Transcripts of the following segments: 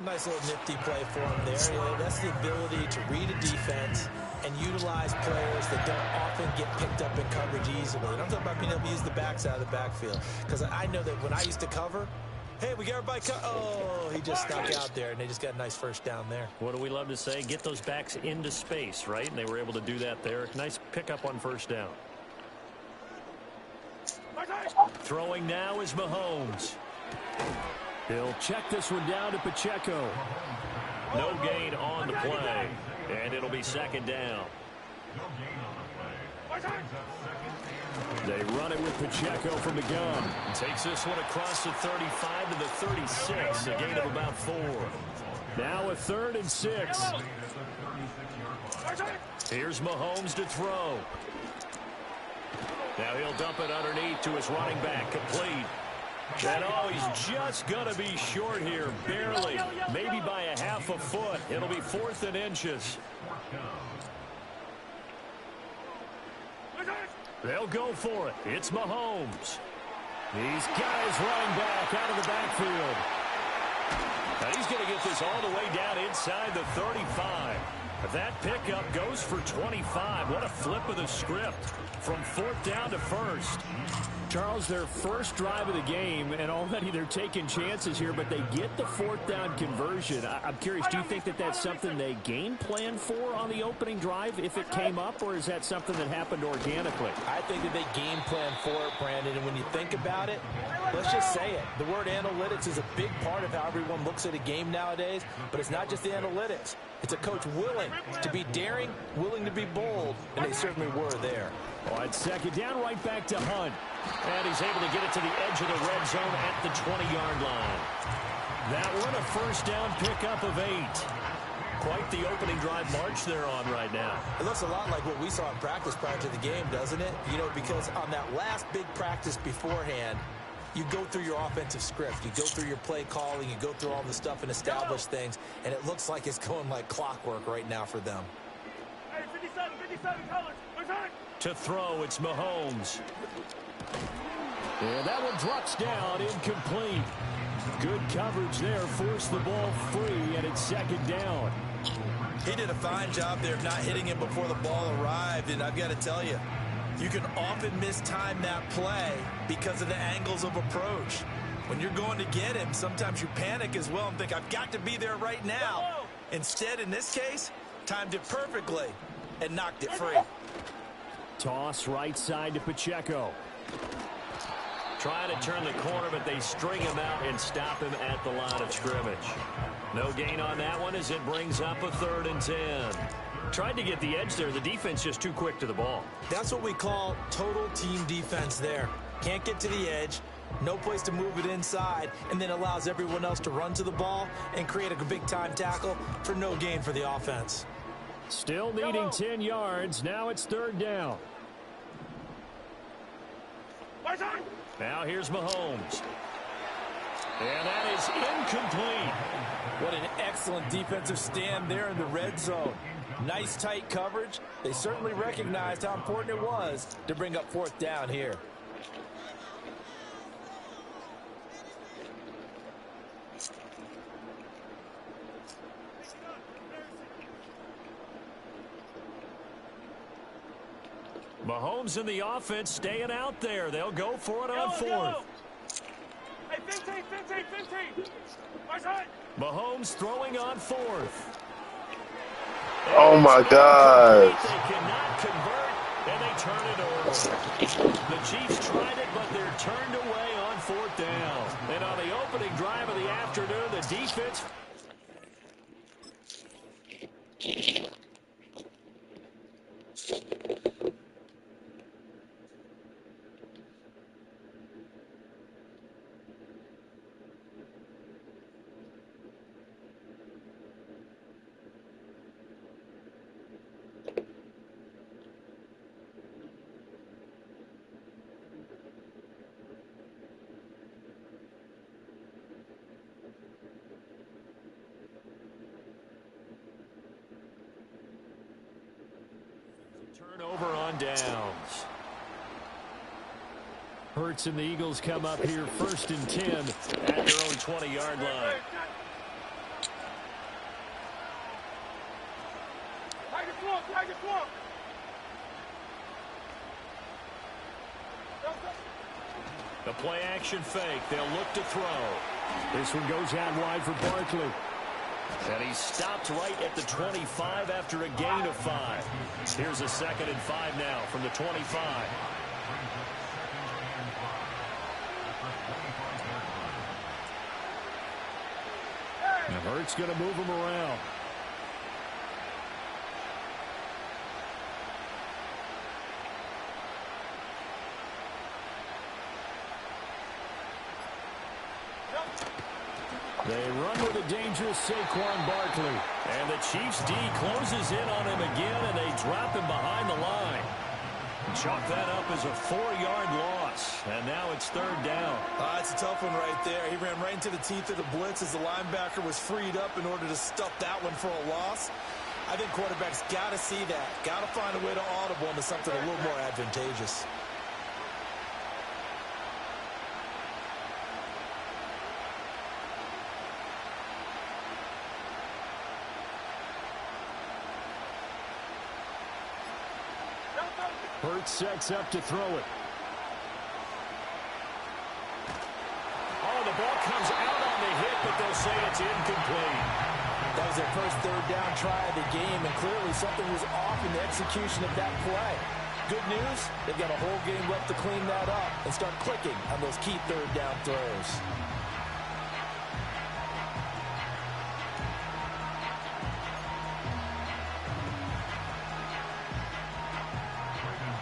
Nice little nifty play for him there. That's the ability to read a defense and utilize players that don't often get picked up in coverage easily. And I'm talking about being able to use the backside of the backfield. Because I know that when I used to cover, hey, we got everybody oh, he just snuck out there, and they just got a nice first down there. What do we love to say? Get those backs into space, right? And they were able to do that there. Nice pickup on first down. Throwing now is Mahomes. He'll check this one down to Pacheco. No gain on the play, and it'll be second down. They run it with Pacheco from the gun. Takes this one across the 35 to the 36, a gain of about 4. Now a 3rd and 6. Here's Mahomes to throw. Now he'll dump it underneath to his running back, complete. And oh, he's just going to be short here, barely, maybe by a half a foot. It'll be 4th and inches. They'll go for it. It's Mahomes. He's got his running back out of the backfield. And he's going to get this all the way down inside the 35. That pickup goes for 25. What a flip of the script from 4th down to 1st. Charles, their first drive of the game, and already they're taking chances here, but they get the 4th down conversion. I'm curious, do you think that that's something they game plan for on the opening drive if it came up, or is that something that happened organically? I think that they game plan for it, Brandon, and when you think about it, let's just say it. The word analytics is a big part of how everyone looks at a game nowadays, but it's not just the analytics. It's a coach willing to be daring, willing to be bold, and they certainly were there. On second down, right back to Hunt. And he's able to get it to the edge of the red zone at the 20-yard line. That one, a first down pickup of 8. Quite the opening drive march they're on right now. It looks a lot like what we saw in practice prior to the game, doesn't it? You know, because on that last big practice beforehand, you go through your offensive script. You go through your play calling. You go through all the stuff and establish things. And it looks like it's going like clockwork right now for them. Hey, 57, colors. To throw, it's Mahomes. And that one drops down, incomplete. Good coverage there, forced the ball free, and it's second down. He did a fine job there of not hitting him before the ball arrived, and I've got to tell you, you can often mistime that play because of the angles of approach. When you're going to get him, sometimes you panic as well and think, I've got to be there right now. Instead, in this case, timed it perfectly and knocked it free. Toss right side to Pacheco. Trying to turn the corner, but they string him out and stop him at the line of scrimmage. No gain on that one as it brings up a 3rd and 10. Tried to get the edge there. The defense just too quick to the ball. That's what we call total team defense there. Can't get to the edge, no place to move it inside, and then allows everyone else to run to the ball and create a big-time tackle for no gain for the offense. Still needing 10 yards. Now it's 3rd down. Now here's Mahomes. And that is incomplete. What an excellent defensive stand there in the red zone. Nice tight coverage. They certainly recognized how important it was to bring up 4th down here. Mahomes and the offense staying out there. They'll go for it on 4th. Hey, 15. Mahomes throwing on 4th. Oh, my God. They cannot convert, and they turn it over. The Chiefs tried it, but they're turned away on 4th down. And on the opening drive of the afternoon, the defense... Turnover on downs. Hurts and the Eagles come up here 1st and 10 at their own 20-yard line. The play action fake. They'll look to throw. This one goes out wide for Barkley. And he stopped right at the 25 after a gain of 5. Here's a 2nd and 5 now from the 25. And Hurts going to move him around. They run with a dangerous Saquon Barkley. And the Chiefs' D closes in on him again, and they drop him behind the line. Chalk that up as a 4-yard loss. And now it's 3rd down. It's a tough one right there. He ran right into the teeth of the blitz as the linebacker was freed up in order to stuff that one for a loss. I think quarterbacks got to see that. Got to find a way to audible into something a little more advantageous. Hurts sets up to throw it. Oh, the ball comes out on the hit, but they'll say it's incomplete. That was their first 3rd down try of the game, and clearly something was off in the execution of that play. Good news, they've got a whole game left to clean that up and start clicking on those key 3rd down throws.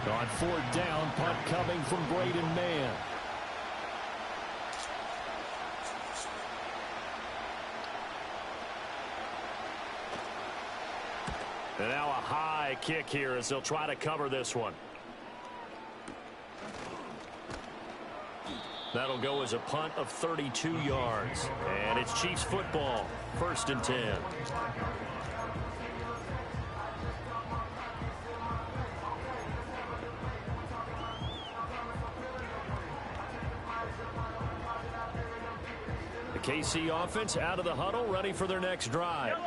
On 4th down, punt coming from Braden Mann. And now a high kick here as they'll try to cover this one. That'll go as a punt of 32 yards. And it's Chiefs football, 1st and 10. KC offense out of the huddle, ready for their next drive.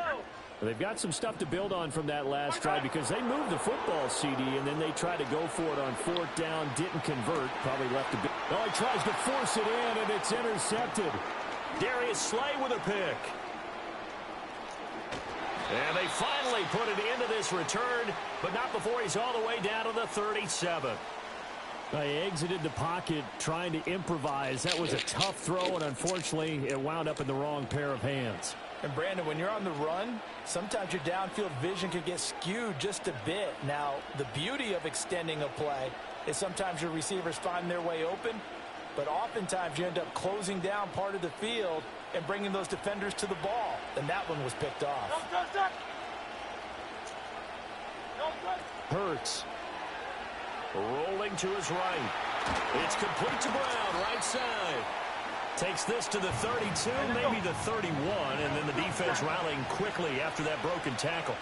They've got some stuff to build on from that last drive because they moved the football, CD, and then they tried to go for it on 4th down, didn't convert, probably left a bit. Oh, he tries to force it in, and it's intercepted. Darius Slay with a pick. And they finally put it into this return, but not before he's all the way down to the 37. They exited the pocket trying to improvise. That was a tough throw, and unfortunately, it wound up in the wrong pair of hands. And, Brandon, when you're on the run, sometimes your downfield vision can get skewed just a bit. Now, the beauty of extending a play is sometimes your receivers find their way open, but oftentimes you end up closing down part of the field and bringing those defenders to the ball. And that one was picked off. Hurts. Rolling to his right. It's complete to Brown, right side. Takes this to the 32, maybe the 31, and then the defense rallying quickly after that broken tackle.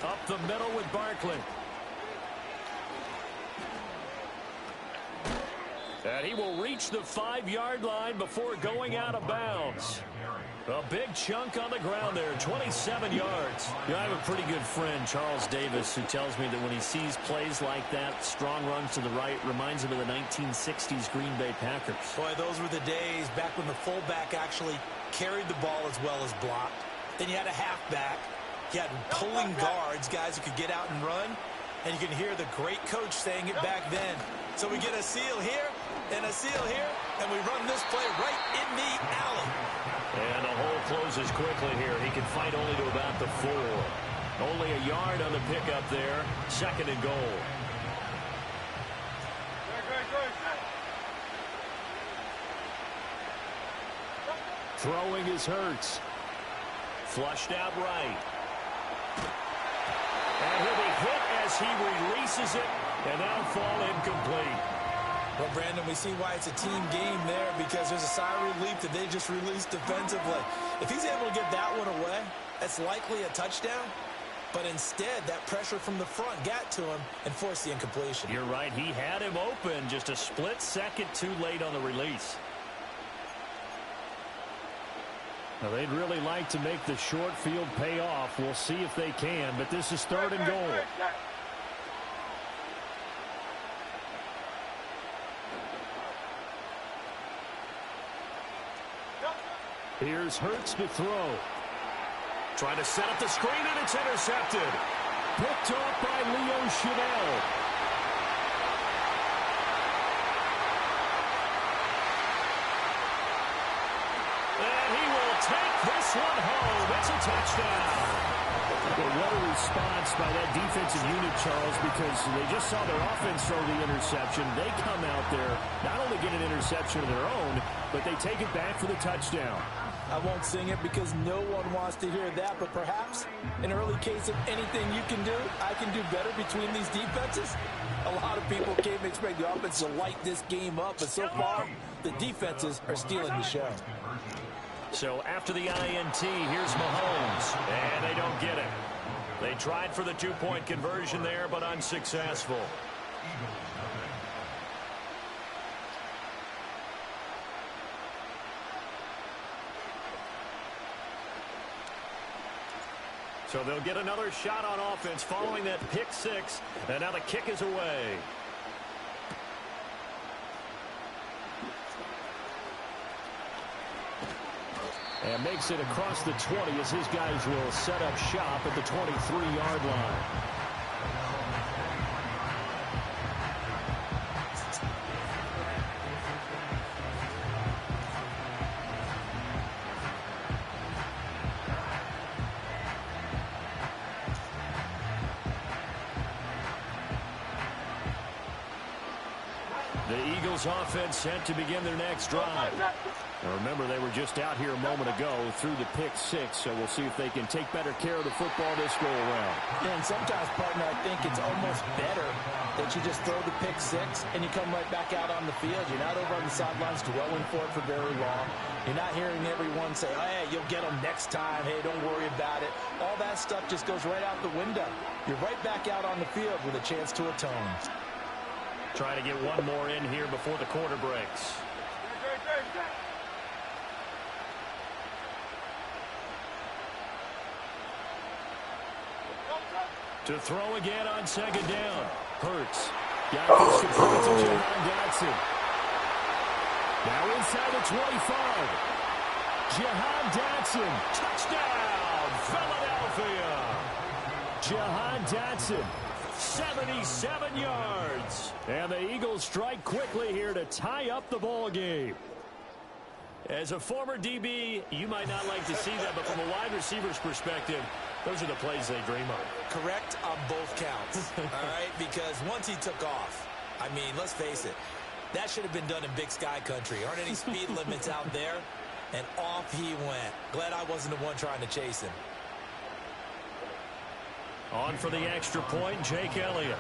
Up the middle with Barkley. And he will reach the 5-yard line before going out of bounds. A big chunk on the ground there, 27 yards. I have a pretty good friend, Charles Davis, who tells me that when he sees plays like that, strong runs to the right, reminds him of the 1960s Green Bay Packers. Boy, those were the days back when the fullback actually carried the ball as well as blocked. Then you had a halfback. You had pulling guards, guys who could get out and run. And you can hear the great coach saying it back then. So we get a seal here and a seal here, and we run this play right in the alley. And the hole closes quickly here. He can fight only to about the 4. Only a yard on the pickup there. 2nd and goal. Throwing is Hurts. Flushed out right. And he'll be hit as he releases it, and that'll fall incomplete. Well, Brandon, we see why it's a team game there, because there's a sigh of relief that they just released defensively. If he's able to get that one away, that's likely a touchdown. But instead, that pressure from the front got to him and forced the incompletion. You're right. He had him open, just a split second too late on the release. Now, they'd really like to make the short field pay off. We'll see if they can, but this is 3rd and goal. Here's Hurts to throw. Trying to set up the screen, and it's intercepted. Picked off by Leo Chanel. And he will take this one home. It's a touchdown. Well, what a response by that defensive unit, Charles, because they just saw their offense throw the interception. They come out there, not only get an interception of their own, but they take it back for the touchdown. I won't sing it because no one wants to hear that, but perhaps an early case of anything you can do, I can do better between these defenses. A lot of people came to expect the offense to light this game up, but so far, the defenses are stealing the show. So after the INT, here's Mahomes, and they don't get it. They tried for the two-point conversion there, but unsuccessful. So they'll get another shot on offense following that pick six, and now the kick is away. And makes it across the 20 as his guys will set up shop at the 23-yard line. The Eagles offense set to begin their next drive. Now remember, they were just out here a moment ago through the pick six, so we'll see if they can take better care of the football this go-around. Yeah, and sometimes, partner, I think it's almost better that you just throw the pick six and you come right back out on the field. You're not over on the sidelines dwelling for it for very long. You're not hearing everyone say, oh, hey, you'll get them next time. Hey, don't worry about it. All that stuff just goes right out the window. You're right back out on the field with a chance to atone. Trying to get one more in here before the quarter breaks. To throw again on second down. Hurts. Got this complete to Jahan Dotson. Now inside the 25. Jahan Dotson. Touchdown, Philadelphia. Jahan Dotson. 77 yards. And the Eagles strike quickly here to tie up the ball game. As a former DB, you might not like to see that, but from a wide receiver's perspective, those are the plays they dream of. Correct on both counts, all right? Because once he took off, I mean, let's face it, that should have been done in Big Sky country. Aren't any speed limits out there? And off he went. Glad I wasn't the one trying to chase him. On for the extra point, Jake Elliott.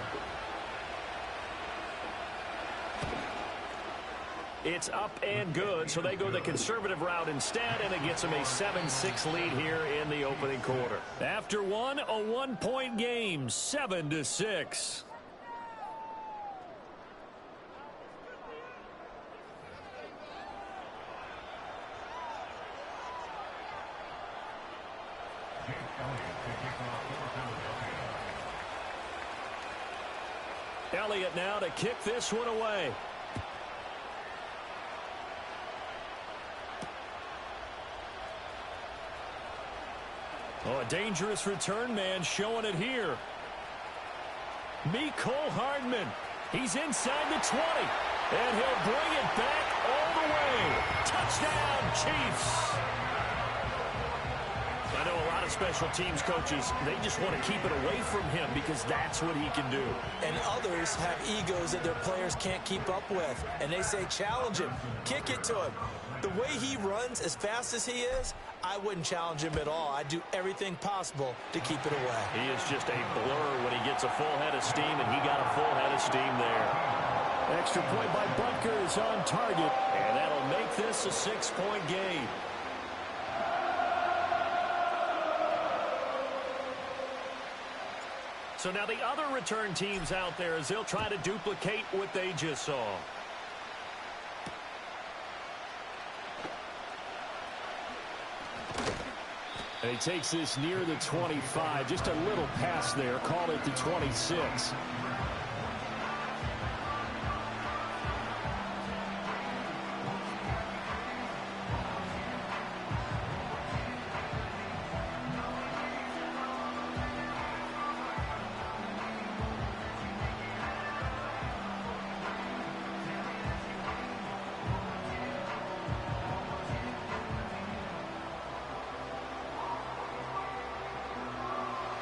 It's up and good, so they go the conservative route instead, and it gets them a 7-6 lead here in the opening quarter. After one, a one-point game, 7-6. Elliott now to kick this one away. Oh, a dangerous return man showing it here. Mecole Hardman. He's inside the 20. And he'll bring it back all the way. Touchdown, Chiefs. I know a lot of special teams coaches, they just want to keep it away from him because that's what he can do. And others have egos that their players can't keep up with. And they say, challenge him, kick it to him. The way he runs as fast as he is, I wouldn't challenge him at all. I'd do everything possible to keep it away. He is just a blur when he gets a full head of steam, and he got a full head of steam there. Extra point by Butker is on target, and that'll make this a 6-point game. So now the other return teams out there as they'll try to duplicate what they just saw. And he takes this near the 25. Just a little pass there. Called it the 26.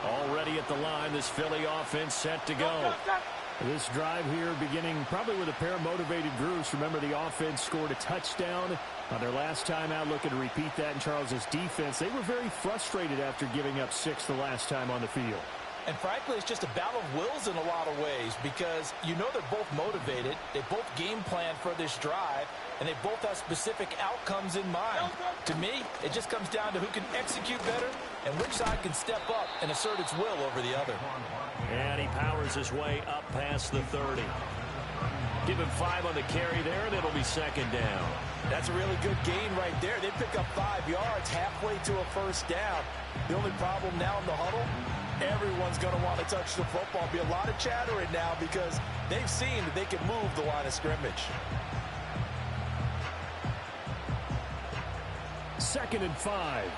Already at the line, this Philly offense set to go. This drive here beginning probably with a pair of motivated groups. Remember, the offense scored a touchdown on their last time out. Looking to repeat that in Charles's defense. They were very frustrated after giving up 6 the last time on the field. And frankly, it's just a battle of wills in a lot of ways because you know they're both motivated. They both game plan for this drive, and they both have specific outcomes in mind. To me, it just comes down to who can execute better and which side can step up and assert its will over the other. And he powers his way up past the 30. Give him 5 on the carry there, and it'll be second down. That's a really good gain right there. They pick up 5 yards halfway to a first down. The only problem now in the huddle, everyone's going to want to touch the football. Be a lot of chattering now because they've seen that they can move the line of scrimmage. 2nd and 5.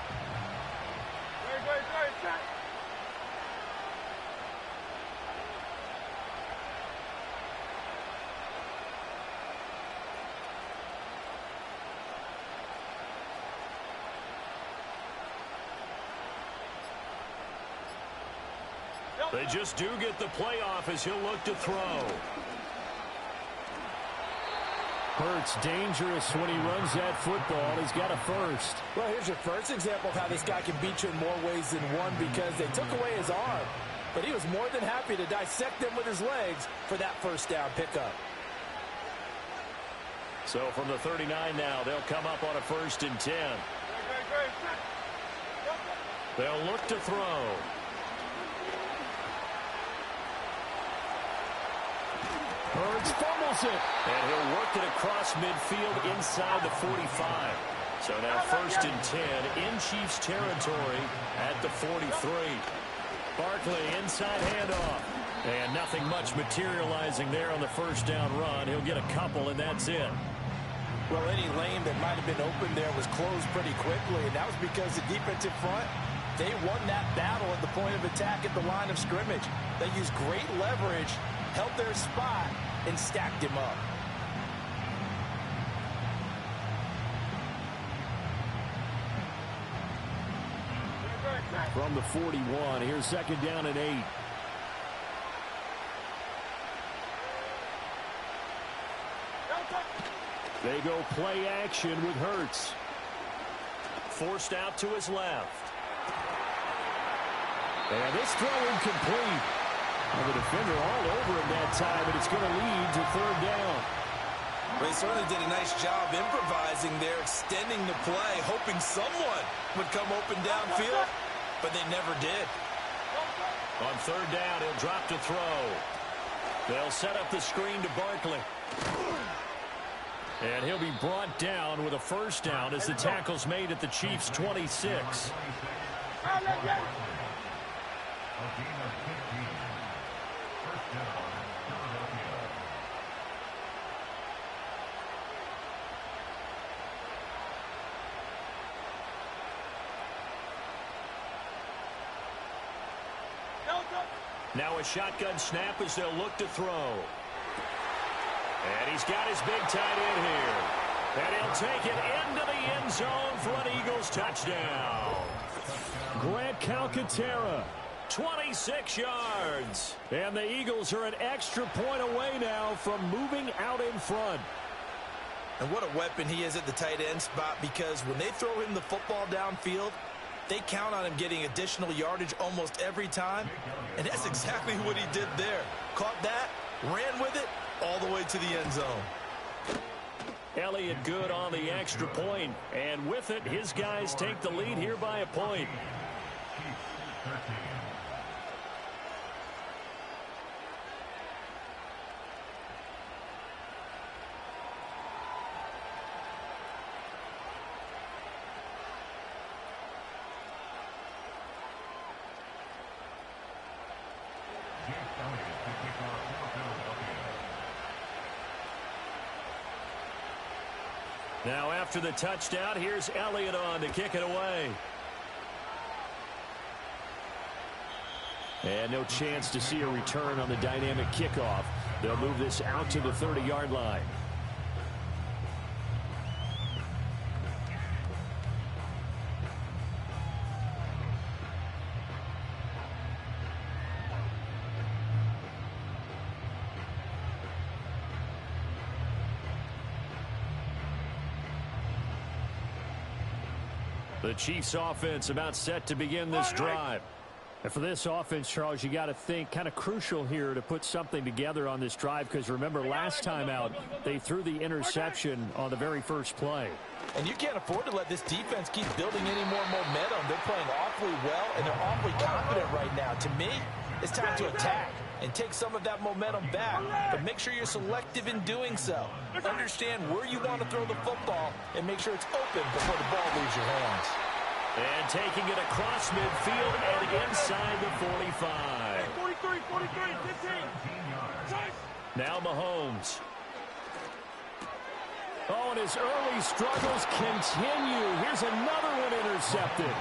They just do get the playoff as he'll look to throw. Hurts dangerous when he runs that football. He's got a first. Well, here's your first example of how this guy can beat you in more ways than one because they took away his arm. But he was more than happy to dissect them with his legs for that first down pickup. So from the 39 now, they'll come up on a 1st and 10. They'll look to throw. Hurts fumbles it. And he'll work it across midfield inside the 45. So now 1st and 10 in Chiefs territory at the 43. Barkley inside handoff. And nothing much materializing there on the first down run. He'll get a couple, and that's it. Well, any lane that might have been open there was closed pretty quickly, and that was because the defensive front, they won that battle at the point of attack at the line of scrimmage. They used great leverage, held their spot, and stacked him up. From the 41, here's 2nd down and 8. They go play action with Hurts. Forced out to his left. And this throw incomplete. And the defender all over him that time, but it's going to lead to 3rd down. They certainly did a nice job improvising there, extending the play, hoping someone would come open downfield, but they never did. On 3rd down, he'll drop to throw. They'll set up the screen to Barkley. And he'll be brought down with a first down as the tackle's made at the Chiefs' 26. Now a shotgun snap as they'll look to throw. And he's got his big tight end here. And he'll take it into the end zone for an Eagles touchdown. Grant Calcaterra, 26 yards. And the Eagles are an extra point away now from moving out in front. And what a weapon he is at the tight end spot, because when they throw him the football downfield, they count on him getting additional yardage almost every time. And that's exactly what he did there. Caught that, ran with it, all the way to the end zone. Elliott good on the extra point, and with it, his guys take the lead here by a point. Now after the touchdown, here's Elliott on to kick it away. And no chance to see a return on the dynamic kickoff. They'll move this out to the 30-yard line. The Chiefs offense about set to begin this drive. And for this offense, Charles, you got to think kind of crucial here to put something together on this drive, because remember last time out they threw the interception on the very first play. And you can't afford to let this defense keep building any more momentum. They're playing awfully well, and they're awfully confident right now. To me, it's time to attack and take some of that momentum back, but make sure you're selective in doing so. Understand where you want to throw the football and make sure it's open before the ball leaves your hands. And taking it across midfield and inside the 45. 43, 43, 15. Now Mahomes. Oh, and his early struggles continue. Here's another one intercepted.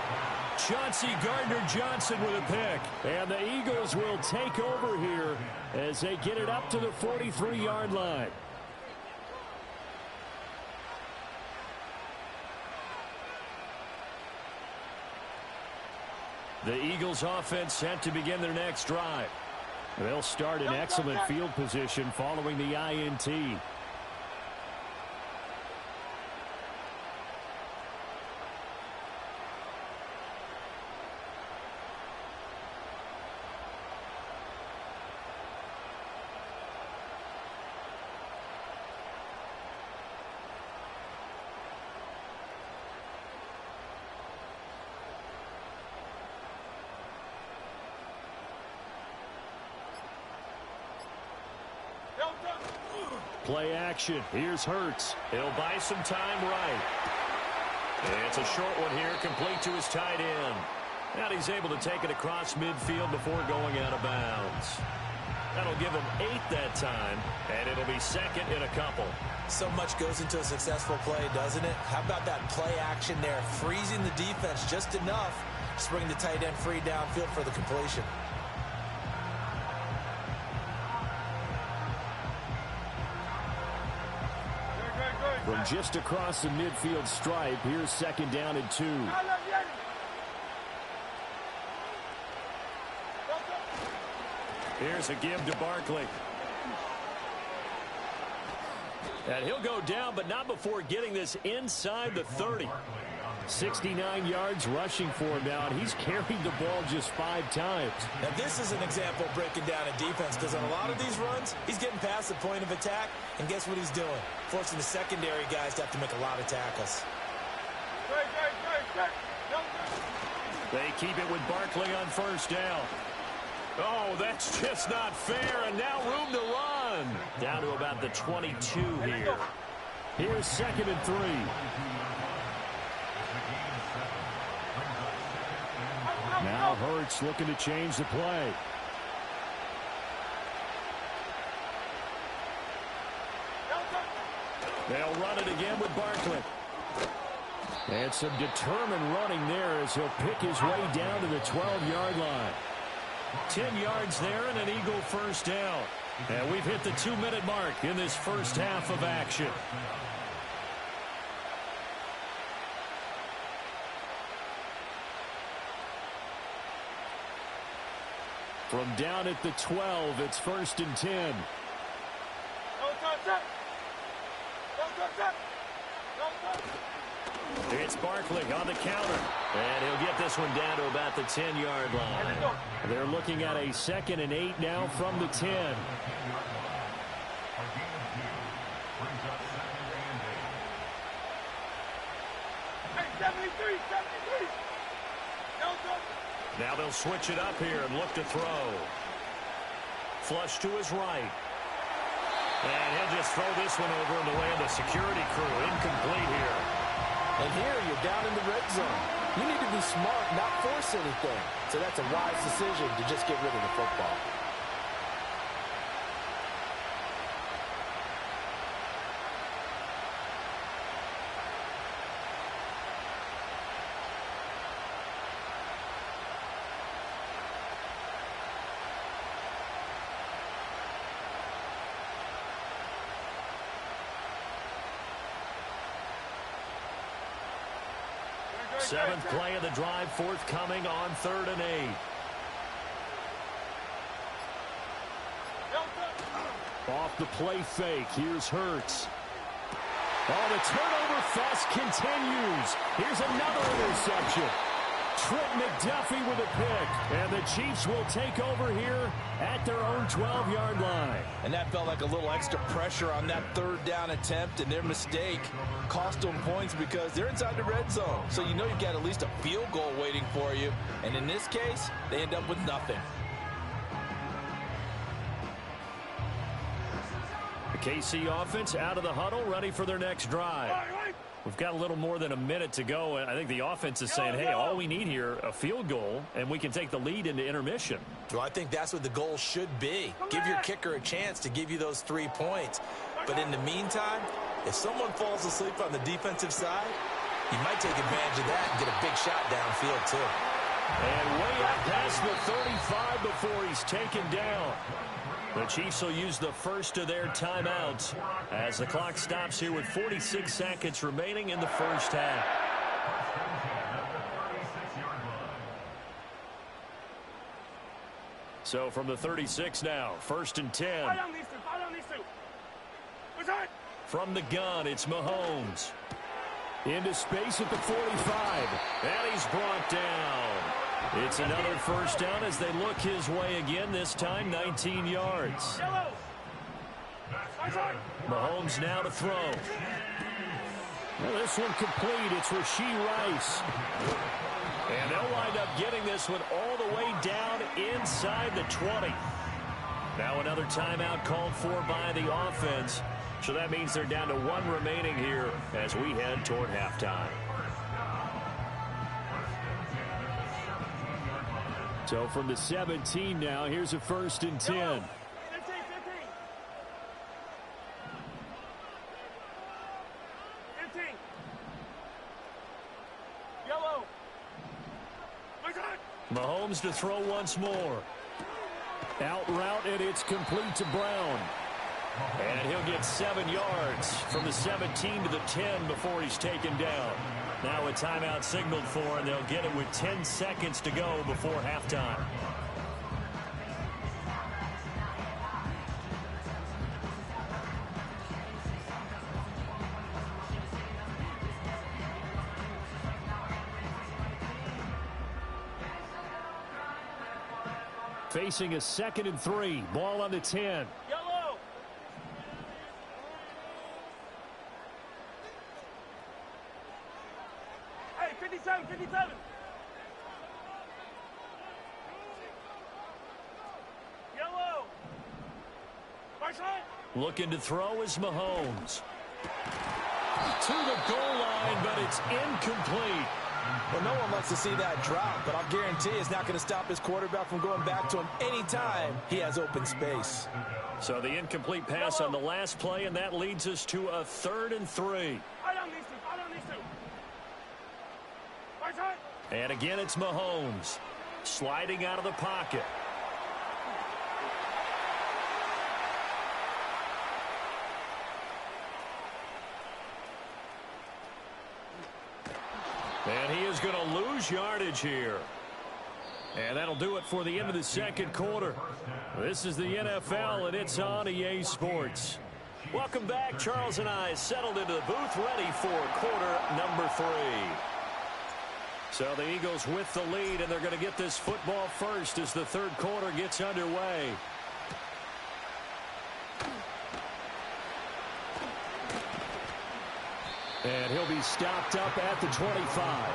Chauncey Gardner-Johnson with a pick. And the Eagles will take over here as they get it up to the 43-yard line. The Eagles offense set to begin their next drive. They'll start in excellent field position following the INT. Play action. Here's Hurts. He'll buy some time right. It's a short one here, complete to his tight end. And he's able to take it across midfield before going out of bounds. That'll give him 8 that time, and it'll be second in a couple. So much goes into a successful play, doesn't it? How about that play action there, freezing the defense just enough to bring the tight end free downfield for the completion. From just across the midfield stripe, here's second down and 2. Here's a give to Barkley. And he'll go down, but not before getting this inside the 30. 69 yards rushing for him now, and he's carried the ball just 5 times. Now this is an example of breaking down a defense, because on a lot of these runs, he's getting past the point of attack, and guess what he's doing? Forcing the secondary guys to have to make a lot of tackles. They keep it with Barkley on first down. Oh, that's just not fair, and now room to run. Down to about the 22 here. Here's second and 3. Now Hurts looking to change the play. They'll run it again with Barkley. And some determined running there as he'll pick his way down to the 12-yard line. 10 yards there and an Eagle first down. And we've hit the 2-minute mark in this first half of action. From down at the 12, it's first and 10. It's Barkley on the counter. And he'll get this one down to about the 10-yard line. They're looking at a 2nd and 8 now from the 10. Now they'll switch it up here and look to throw. Flush to his right. And he'll just throw this one over in the way of the security crew. Incomplete here. And here you're down in the red zone. You need to be smart, not force anything. So that's a wise decision to just get rid of the football. Seventh play of the drive forthcoming on 3rd and 8. Off the play fake. Here's Hurts. Oh, the turnover fest continues. Here's another interception. Trent McDuffie with a pick. And the Chiefs will take over here at their own 12-yard line. And that felt like a little extra pressure on that 3rd down attempt, and their mistake cost them points because they're inside the red zone. So you know you've got at least a field goal waiting for you. And in this case, they end up with nothing. The KC offense out of the huddle, ready for their next drive. We've got a little more than a minute to go, and I think the offense is saying, hey, all we need here, a field goal, and we can take the lead into intermission. Well, I think that's what the goal should be. Give your kicker a chance to give you those 3 points. But in the meantime, if someone falls asleep on the defensive side, you might take advantage of that and get a big shot downfield, too. And way up past the 35 before he's taken down. The Chiefs will use the first of their timeouts as the clock stops here with 46 seconds remaining in the first half. So from the 36 now, 1st and 10. From the gun, it's Mahomes. Into space at the 45. And he's brought down. It's another first down as they look his way again, this time 19 yards. Mahomes now to throw. Well, this one complete. It's Rashee Rice. And they'll wind up getting this one all the way down inside the 20. Now another timeout called for by the offense. So that means they're down to 1 remaining here as we head toward halftime. So from the 17 now, here's a 1st and 10. 15. Yellow. Mahomes to throw once more. Out route, and it's complete to Brown. And he'll get 7 yards from the 17 to the 10 before he's taken down. Now a timeout signaled for, and they'll get it with 10 seconds to go before halftime. Facing a 2nd and 3. Ball on the 10. Yellow. Hey, 57, 57. Yellow. My shot. Looking to throw is Mahomes. To the goal line, but it's incomplete. Well, no one wants to see that drop, but I'll guarantee it's not going to stop his quarterback from going back to him anytime he has open space. So the incomplete pass on the last play, and that leads us to a 3rd and 3. And again, it's Mahomes sliding out of the pocket. And he is going to lose yardage here. And that'll do it for the end of the 2nd quarter. This is the NFL, and it's on EA Sports. Welcome back. Charles and I settled into the booth, ready for quarter number 3. So the Eagles with the lead, and they're going to get this football first as the third quarter gets underway. And he'll be stopped up at the 25.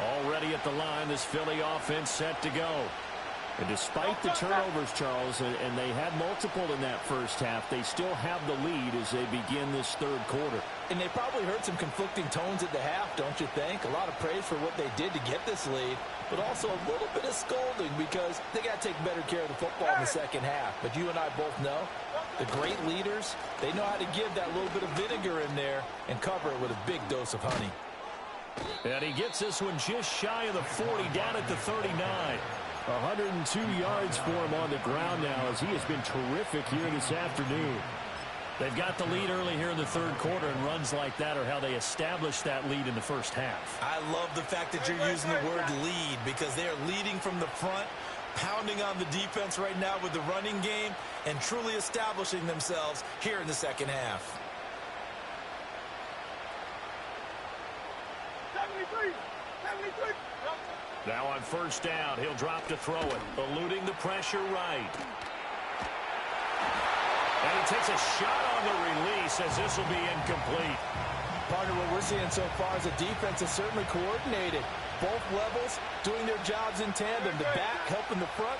Already at the line, this Philly offense set to go. And despite the turnovers, Charles, and they had multiple in that first half, they still have the lead as they begin this third quarter. And they probably heard some conflicting tones at the half, don't you think? A lot of praise for what they did to get this lead, but also a little bit of scolding because they got to take better care of the football in the second half. But you and I both know the great leaders, they know how to give that little bit of vinegar in there and cover it with a big dose of honey. And he gets this one just shy of the 40, down at the 39. 102 yards for him on the ground now as he has been terrific here this afternoon. They've got the lead early here in the third quarter, and runs like that are how they establish that lead in the first half. I love the fact that you're using the word lead because they are leading from the front, pounding on the defense right now with the running game, and truly establishing themselves here in the second half. 73! Now on first down, he'll drop to throw it, eluding the pressure right. And he takes a shot on the release as this will be incomplete. Partner, what we're seeing so far is the defense is certainly coordinated. Both levels doing their jobs in tandem. The back helping the front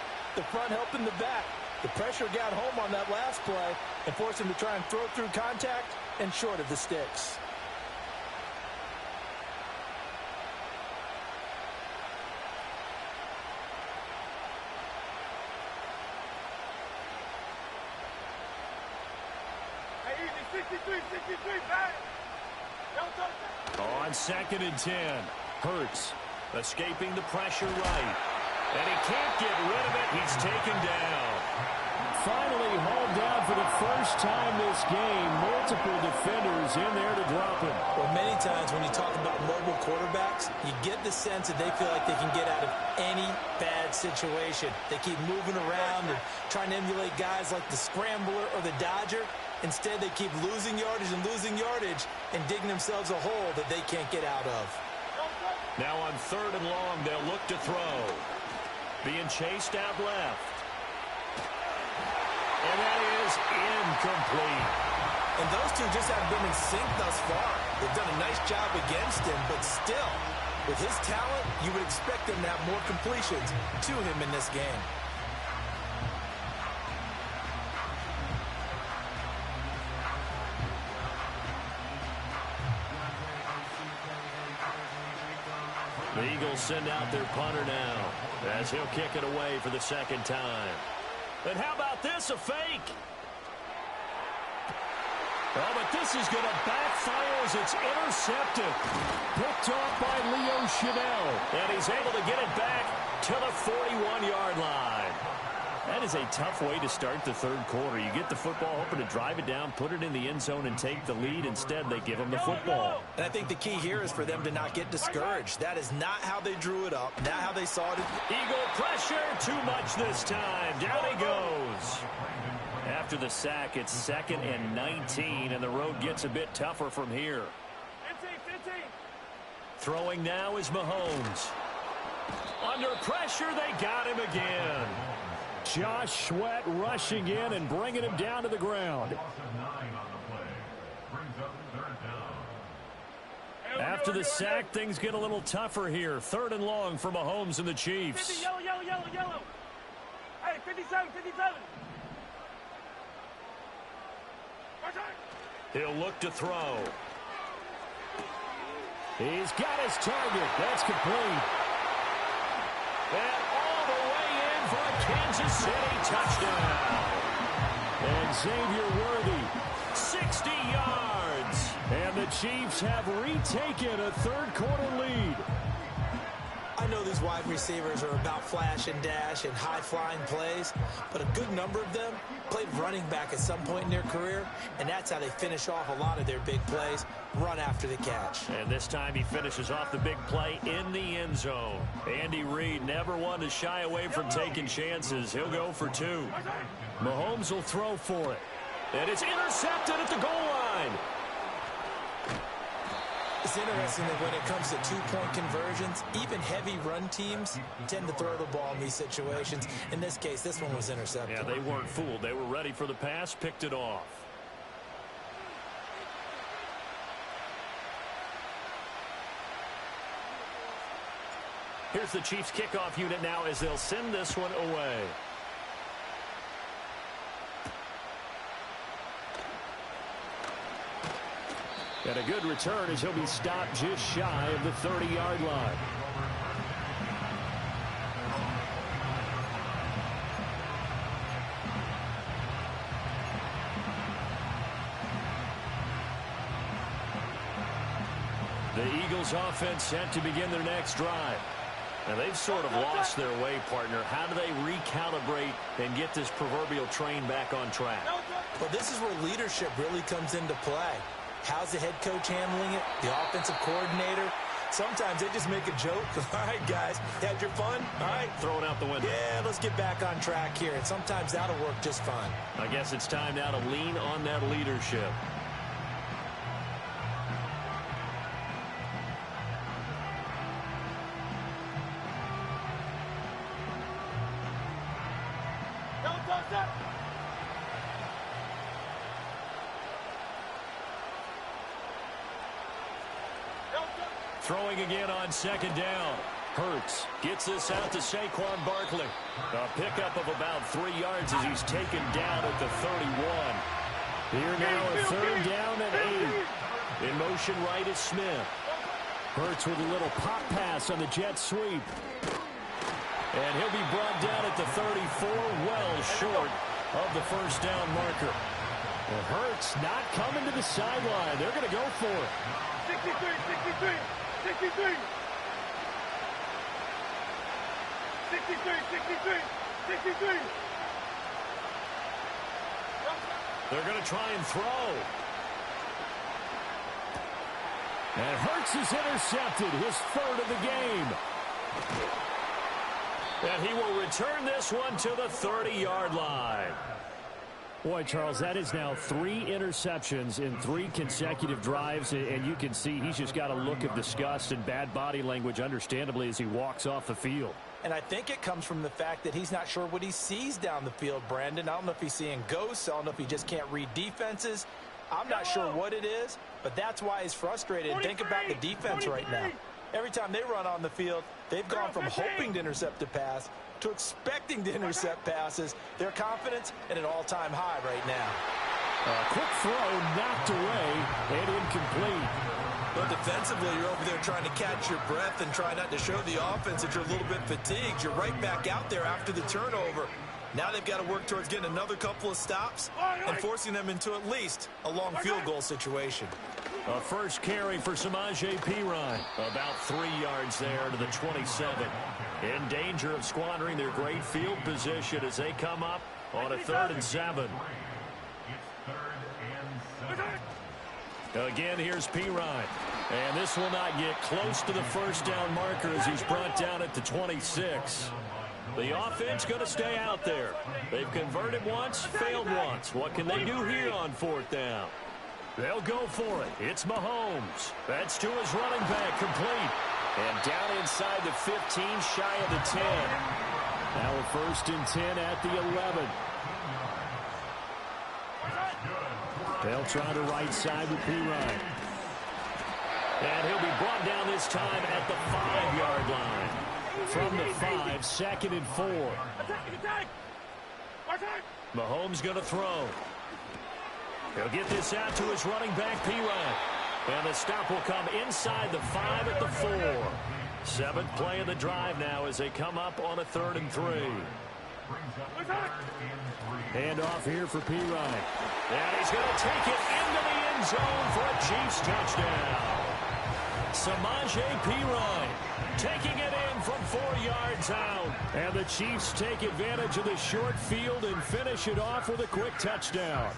helping the back. The pressure got home on that last play and forced him to try and throw through contact and short of the sticks. On 2nd and 10, Hurts escaping the pressure right. And he can't get rid of it. He's taken down. Finally hauled down for the first time this game. Multiple defenders in there to drop him. Well, many times when you talk about mobile quarterbacks, you get the sense that they feel like they can get out of any bad situation. They keep moving around and trying to emulate guys like the Scrambler or the Dodger. Instead, they keep losing yardage and digging themselves a hole that they can't get out of. Now on 3rd and long, they'll look to throw. Being chased out left. And that is incomplete. And those two just haven't been in sync thus far. They've done a nice job against him, but still, with his talent, you would expect them to have more completions to him in this game. The Eagles send out their punter now as he'll kick it away for the second time. And how about this, a fake? Oh, but this is going to backfire as it's intercepted. Picked off by Leo Chanel. And he's able to get it back to the 41-yard line. That is a tough way to start the third quarter. You get the football, hoping to drive it down, put it in the end zone, and take the lead. Instead, they give them the football. And I think the key here is for them to not get discouraged. That is not how they drew it up, not how they saw it. Eagle pressure, too much this time. Down he goes. After the sack, it's 2nd and 19, and the road gets a bit tougher from here. 15. Throwing now is Mahomes. Under pressure, they got him again. Josh Sweat rushing in and bringing him down to the ground. After the sack, things get a little tougher here. 3rd and long for Mahomes and the Chiefs. 50, yellow. Hey, 57. He'll look to throw. He's got his target. That's complete. And all the way in for a Kansas City touchdown. And Xavier Worthy, 60 yards. And the Chiefs have retaken a third quarter lead. I know these wide receivers are about flash and dash and high-flying plays, but a good number of them played running back at some point in their career, and that's how they finish off a lot of their big plays, run after the catch. And this time he finishes off the big play in the end zone. Andy Reid never one to shy away from taking chances. He'll go for 2. Mahomes will throw for it. And it's intercepted at the goal line. It's interesting that when it comes to two-point conversions, even heavy run teams tend to throw the ball in these situations. In this case, this one was intercepted. Yeah, they weren't fooled. They were ready for the pass, picked it off. Here's the Chiefs kickoff unit now as they'll send this one away. And a good return as he'll be stopped just shy of the 30-yard line. The Eagles offense set to begin their next drive. And they've sort of lost their way, partner. How do they recalibrate and get this proverbial train back on track? Well, this is where leadership really comes into play. How's the head coach handling it? The offensive coordinator? Sometimes they just make a joke. All right, guys, had your fun? All right. Throw it out the window. Yeah, let's get back on track here. And sometimes that'll work just fine. I guess it's time now to lean on that leadership. Throwing again on second down. Hurts gets this out to Saquon Barkley. A pickup of about 3 yards as he's taken down at the 31. Here now a third down and 8. In motion right is Smith. Hurts with a little pop pass on the jet sweep. And he'll be brought down at the 34, well short of the first down marker. Well, Hurts not coming to the sideline. They're going to go for it. 63, 63. 63! 63, 63, 63! They're going to try and throw. And Hurts is intercepted, his third of the game. And he will return this one to the 30-yard line. Boy, Charles, that is now 3 interceptions in 3 consecutive drives, and you can see he's just got a look of disgust and bad body language, understandably, as he walks off the field. And I think it comes from the fact that he's not sure what he sees down the field, Brandon. I don't know if he's seeing ghosts. I don't know if he just can't read defenses. I'm not sure what it is, but that's why he's frustrated. Think about the defense right now. Every time they run on the field, they've gone from hoping to intercept a pass to expecting to intercept passes. Their confidence at an all-time high right now. A quick throw knocked away and incomplete. But defensively, you're over there trying to catch your breath and try not to show the offense that you're a little bit fatigued. You're right back out there after the turnover. Now they've got to work towards getting another couple of stops and forcing them into at least a long field goal situation. A first carry for Samaje Perine. About 3 yards there to the 27. In danger of squandering their great field position as they come up on a 3rd and 7. Again, here's Perine. And this will not get close to the first down marker as he's brought down at the 26. The offense going to stay out there. They've converted once, failed once. What can they do here on 4th down? They'll go for it. It's Mahomes. That's to his running back, complete. And down inside the 15, shy of the 10. Now a 1st and 10 at the 11. They'll try the right side with Perine. And he'll be brought down this time at the 5-yard line. From the 5, 2nd and 4. Mahomes going to throw. He'll get this out to his running back, Perine. And the stop will come inside the 5 at the 4. 7th play of the drive now as they come up on a 3rd and 3. Hand off here for Perine. And he's going to take it into the end zone for a Chiefs touchdown. Samaje Perine taking it in from 4 yards out. And the Chiefs take advantage of the short field and finish it off with a quick touchdown.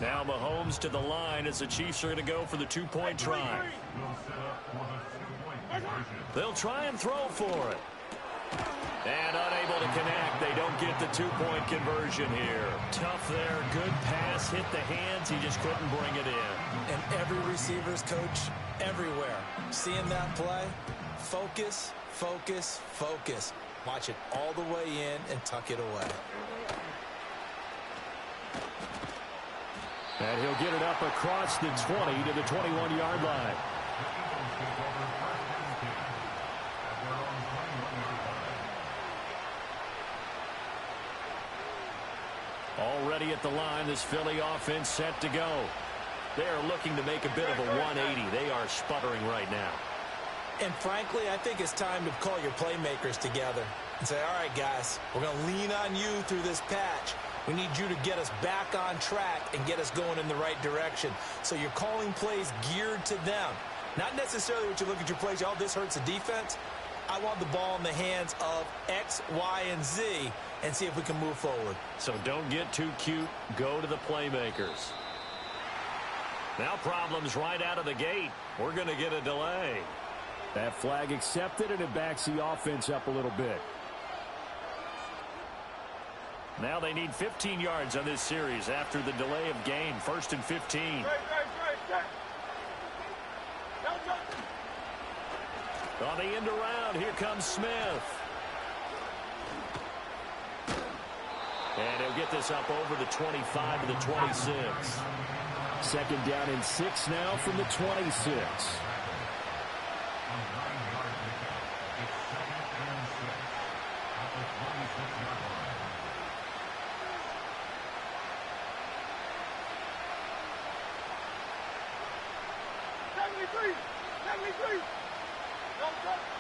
Now Mahomes to the line as the Chiefs are going to go for the two-point try. They'll try and throw for it. And unable to connect. They don't get the two-point conversion here. Tough there. Good pass. Hit the hands. He just couldn't bring it in. And every receiver's coach everywhere. Seeing that play, focus, focus, focus. Watch it all the way in and tuck it away. And he'll get it up across the 20 to the 21-yard line. Already at the line, this Philly offense set to go. They're looking to make a bit of a 180. They are sputtering right now. And frankly, I think it's time to call your playmakers together and say, all right, guys, we're going to lean on you through this patch. We need you to get us back on track and get us going in the right direction. So you're calling plays geared to them. Not necessarily what you look at your plays, oh, this hurts the defense. I want the ball in the hands of X, Y, and Z and see if we can move forward. So don't get too cute. Go to the playmakers. Now problems right out of the gate. We're going to get a delay. That flag accepted, and it backs the offense up a little bit. Now they need 15 yards on this series after the delay of game. 1st and 15. On the end around, here comes Smith. And he'll get this up over the 25 to the 26. 2nd down and 6 now from the 26.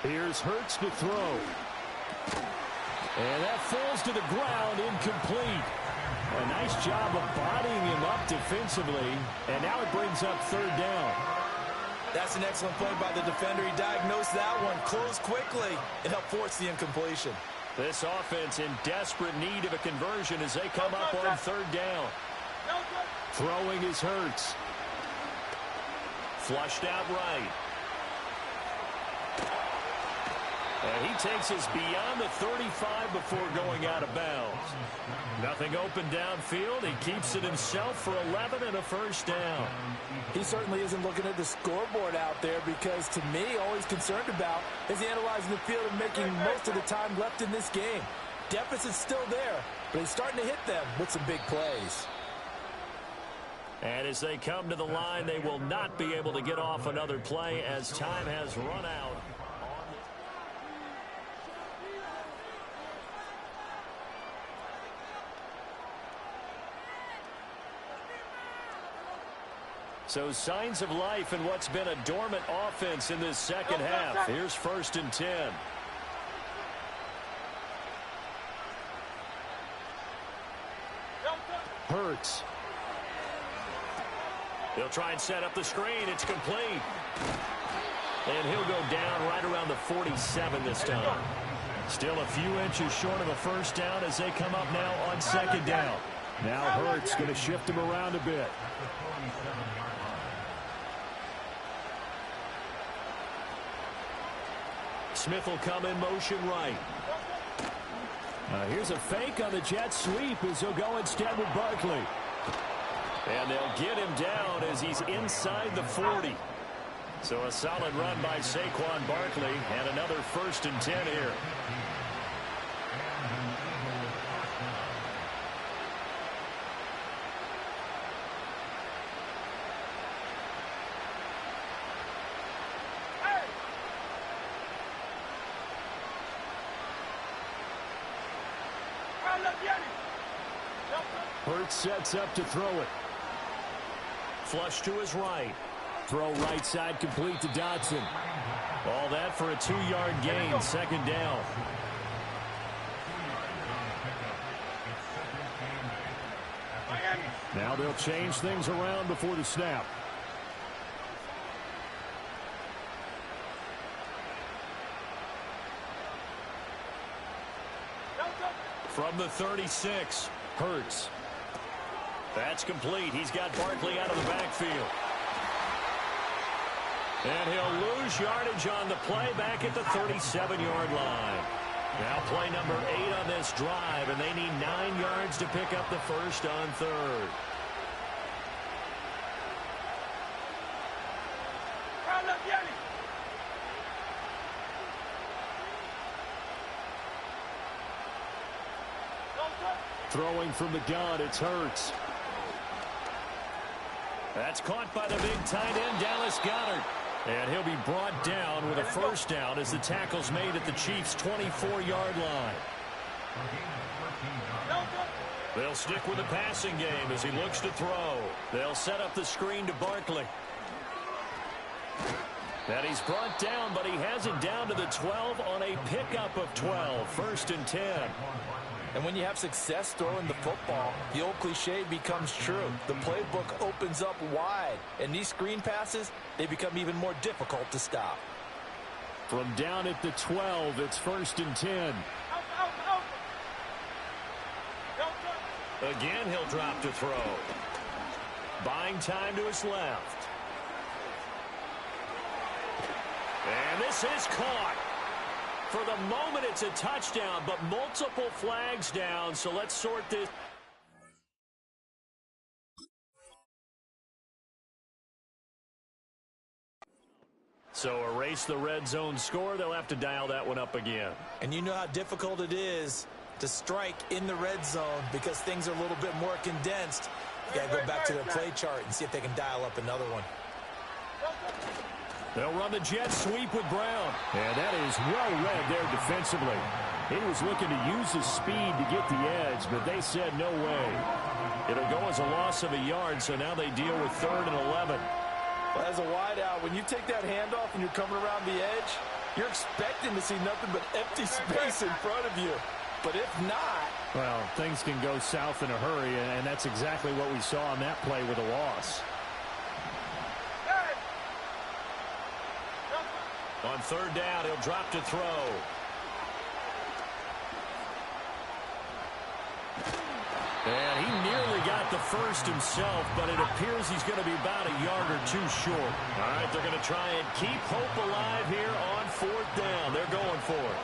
Here's Hurts to throw. And that falls to the ground, incomplete. A nice job of bodying him up defensively. And now it brings up 3rd down. That's an excellent play by the defender. He diagnosed that one, closed quickly, and helped force the incompletion. This offense in desperate need of a conversion as they come up on 3rd down. Throwing is Hurts. Flushed out right. And he takes us beyond the 35 before going out of bounds. Nothing open downfield. He keeps it himself for 11 and a 1st down. He certainly isn't looking at the scoreboard out there because, to me, all he's concerned about is analyzing the field and making most of the time left in this game. Deficit's still there, but he's starting to hit them with some big plays. And as they come to the line, they will not be able to get off another play as time has run out. So signs of life in what's been a dormant offense in this second half. Here's 1st and 10. Hurts. He'll try and set up the screen. It's complete. And he'll go down right around the 47 this time. Still a few inches short of a 1st down as they come up now on 2nd down. Now Hurts going to shift him around a bit. Smith will come in motion right. Here's a fake on the jet sweep as he'll go instead with Barkley. And they'll get him down as he's inside the 40. So a solid run by Saquon Barkley and another 1st and 10 here. Hurts sets up to throw it. Flush to his right. Throw right side complete to Dotson. All that for a 2-yard gain, 2nd down. Now they'll change things around before the snap. From the 36, Hurts. That's complete. He's got Barkley out of the backfield. And he'll lose yardage on the play back at the 37-yard line. Now play number 8 on this drive, and they need 9 yards to pick up the first on third. Throwing from the gun, it's Hurts. That's caught by the big tight end, Dallas Goedert. And he'll be brought down with a first down as the tackle's made at the Chiefs' 24-yard line. They'll stick with the passing game as he looks to throw. They'll set up the screen to Barkley. And he's brought down, but he has it down to the 12 on a pickup of 12. First and 10. And when you have success throwing the football, the old cliche becomes true. The playbook opens up wide, and these screen passes, they become even more difficult to stop. From down at the 12, it's first and 10. Again, he'll drop to throw. Buying time to his left. And this is caught. For the moment, it's a touchdown, but multiple flags down, so let's sort this. So erase the red zone score. They'll have to dial that one up again. And you know how difficult it is to strike in the red zone because things are a little bit more condensed. You got to go back to their play chart and see if they can dial up another one. They'll run the jet sweep with Brown. And that is well read there defensively. He was looking to use his speed to get the edge, but they said no way. It'll go as a loss of a yard, so now they deal with 3rd and 11. Well, as a wideout, when you take that handoff and you're coming around the edge, you're expecting to see nothing but empty space in front of you. But if not... Well, things can go south in a hurry, and that's exactly what we saw on that play with a loss. On 3rd down, he'll drop to throw. And he nearly got the first himself, but it appears he's going to be about a yard or 2 short. All right, they're going to try and keep hope alive here on 4th down. They're going for it.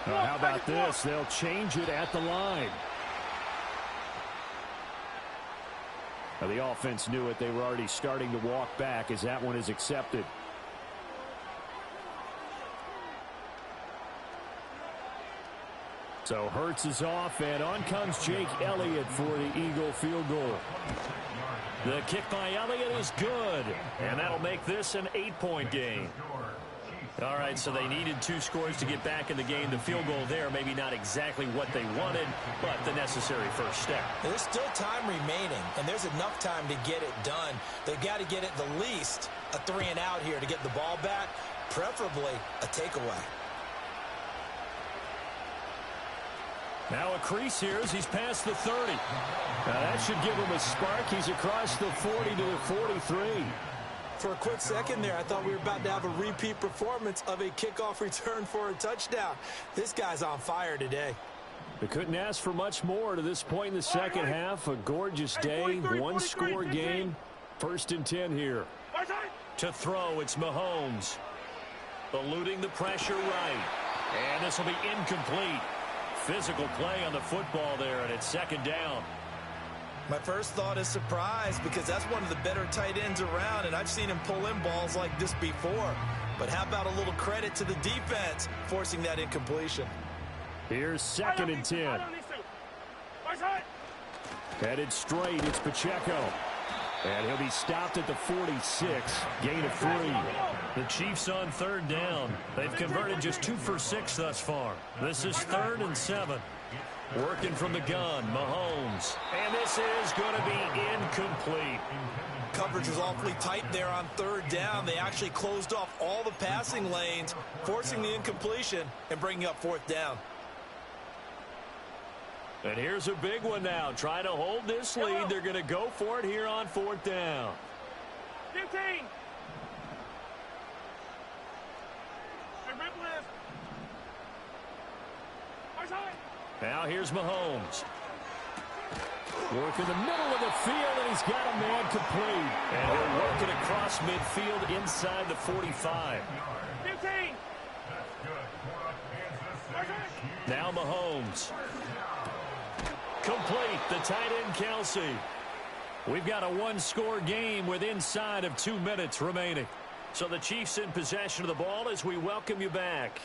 How about this? They'll change it at the line. Now, the offense knew it. They were already starting to walk back as that one is accepted. So Hurts is off, and on comes Jake Elliott for the Eagle field goal. The kick by Elliott is good, and that'll make this an 8-point game. All right, so they needed 2 scores to get back in the game. The field goal there, maybe not exactly what they wanted, but the necessary first step. There's still time remaining, and there's enough time to get it done. They've got to get at the least a 3-and-out here to get the ball back, preferably a takeaway. Now a crease here as he's past the 30. Now that should give him a spark. He's across the 40 to the 43. For a quick second there, I thought we were about to have a repeat performance of a kickoff return for a touchdown. This guy's on fire today. They couldn't ask for much more to this point in the second half. A gorgeous day, 1-score game. 1st and 10 here. To throw, it's Mahomes. Eluding the pressure right. And this will be incomplete. Physical play on the football there, and it's 2nd down. My first thought is surprise because that's one of the better tight ends around, and I've seen him pull in balls like this before. But how about a little credit to the defense forcing that incompletion? Here's 2nd and 10. Headed straight, it's Pacheco. And he'll be stopped at the 46, gain of 3. The Chiefs on 3rd down. They've converted just 2 for 6 thus far. This is 3rd and 7. Working from the gun, Mahomes. And this is going to be incomplete. coverage was awfully tight there on third down. They actually closed off all the passing lanes, forcing the incompletion and bringing up fourth down. And here's a big one now. Trying to hold this lead. They're going to go for it here on fourth down. 15. Now here's Mahomes. Work in the middle of the field, and he's got a man complete. And he'll work it across midfield inside the 45. 15. Now Mahomes. Complete, the tight end Kelsey. We've got a one-score game with inside of 2 minutes remaining. So the Chiefs in possession of the ball as we welcome you back.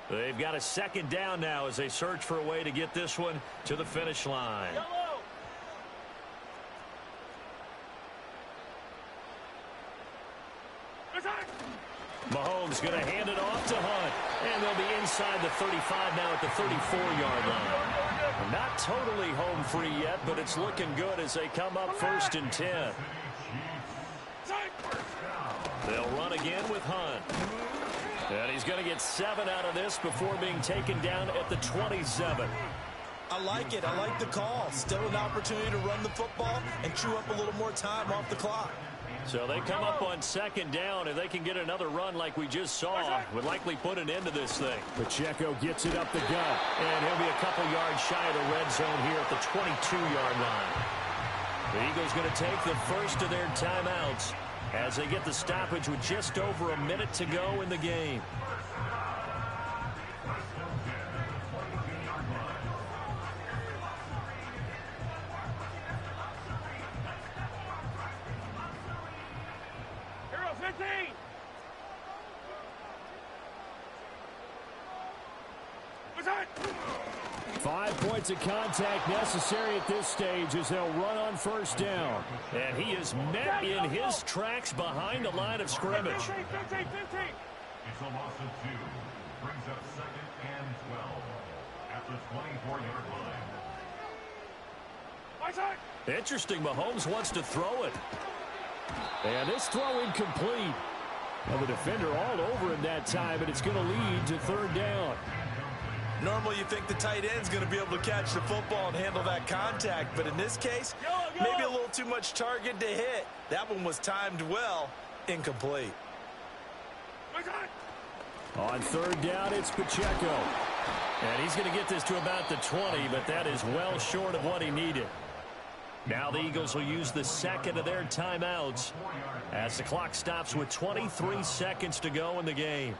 They've got a second down now as they search for a way to get this one to the finish line. Mahomes going to hand it off to Hunt. And they'll be inside the 35 now at the 34-yard line. Not totally home free yet, but it's looking good as they come up 1st and 10. They'll run again with Hunt. And he's going to get 7 out of this before being taken down at the 27. I like it. I like the call. Still an opportunity to run the football and chew up a little more time off the clock. So they come up on second down. If they can get another run like we just saw, would likely put an end to this thing. Pacheco gets it up the gut. And he'll be a couple yards shy of the red zone here at the 22-yard line. The Eagles going to take the first of their timeouts as they get the stoppage with just over a minute to go in the game. Hero 15. What's that? 5 points of contact necessary at this stage as they'll run on first down. And he is met in his tracks behind the line of scrimmage. 15. It's a loss of 2. Brings up 2nd and 12 at the 24-yard line. Interesting, Mahomes wants to throw it. And this throw incomplete. Well, the defender all over him that time, and it's going to lead to third down. Normally you think the tight end's going to be able to catch the football and handle that contact, but in this case, maybe a little too much target to hit. That one was timed well, incomplete. On third down, it's Pacheco. And he's going to get this to about the 20, but that is well short of what he needed. Now the Eagles will use the second of their timeouts as the clock stops with 23 seconds to go in the game.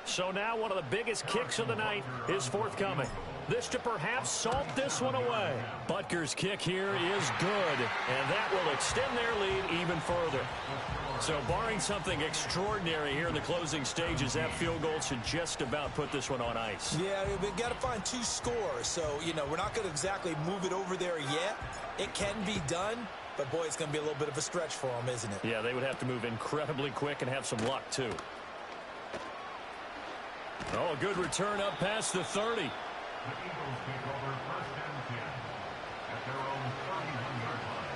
So now one of the biggest kicks of the night is forthcoming. This to perhaps salt this one away. Butker's kick here is good, and that will extend their lead even further. So barring something extraordinary here in the closing stages, that field goal should just about put this one on ice. Yeah, we've got to find 2 scores. So, we're not going to exactly move it over there yet. It can be done, but boy, it's going to be a little bit of a stretch for them, isn't it? Yeah, they would have to move incredibly quick and have some luck, too. Oh, a good return up past the 30. The Eagles take over 1st and 10 at their own 31-yard line.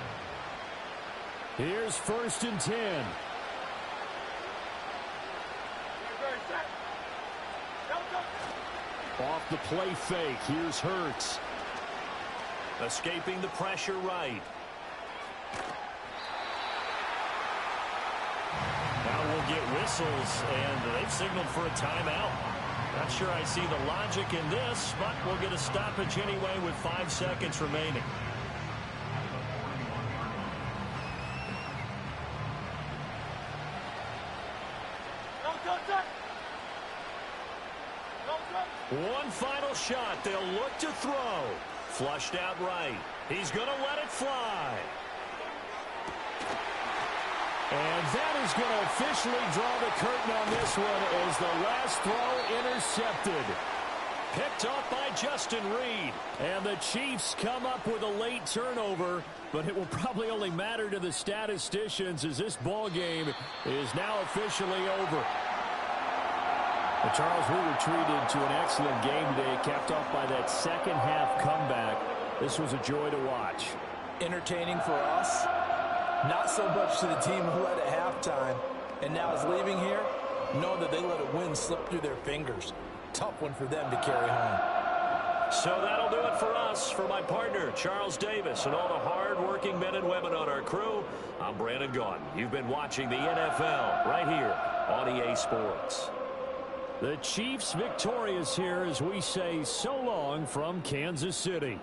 Here's 1st and 10. Off the play fake. Here's Hurts. Escaping the pressure right. Now we'll get whistles, and they've signaled for a timeout. Not sure I see the logic in this, but we'll get a stoppage anyway with 5 seconds remaining. One final shot. They'll look to throw. Flushed out right. He's going to let it fly. And that is going to officially draw the curtain on this one as the last throw intercepted. Picked off by Justin Reed. And the Chiefs come up with a late turnover, but it will probably only matter to the statisticians as this ball game is now officially over. Well, Charles, we were treated to an excellent game today, capped off by that second half comeback. This was a joy to watch. Entertaining for us, Not so much to the team who led at halftime and now is leaving here, knowing that they let a win slip through their fingers. Tough one for them to carry home. So that'll do it for us. For my partner, Charles Davis, and all the hard-working men and women on our crew, I'm Brandon Gaudin. You've been watching the NFL right here on EA Sports. The Chiefs victorious here as we say so long from Kansas City.